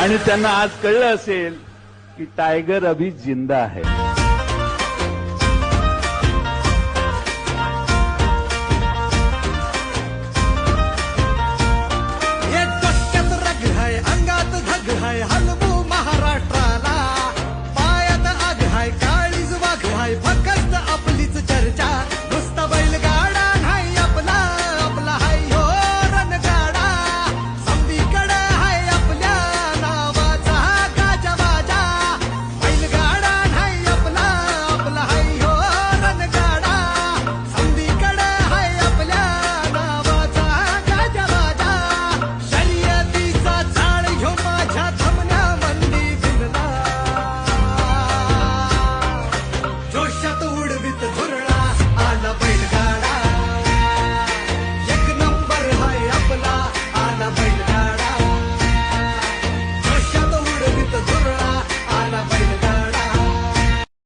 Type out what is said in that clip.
आणि त्यांना आज कळलं असेल की टायगर अभी जिंदा है. डोक्यात रग हाय, अंगात धग हाय, हलवू